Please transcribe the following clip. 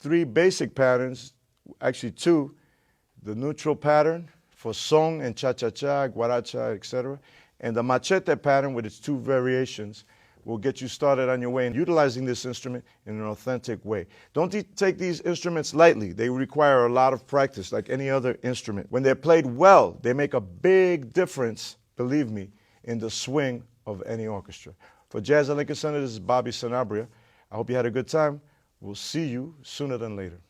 three basic patterns, actually two, the neutral pattern for son and cha-cha-cha, guaracha, etc., and the machete pattern with its two variations will get you started on your way in utilizing this instrument in an authentic way. Don't take these instruments lightly. They require a lot of practice, like any other instrument. When they're played well, they make a big difference, believe me, in the swing of any orchestra. For Jazz at Lincoln Center, this is Bobby Sanabria. I hope you had a good time. We'll see you sooner than later.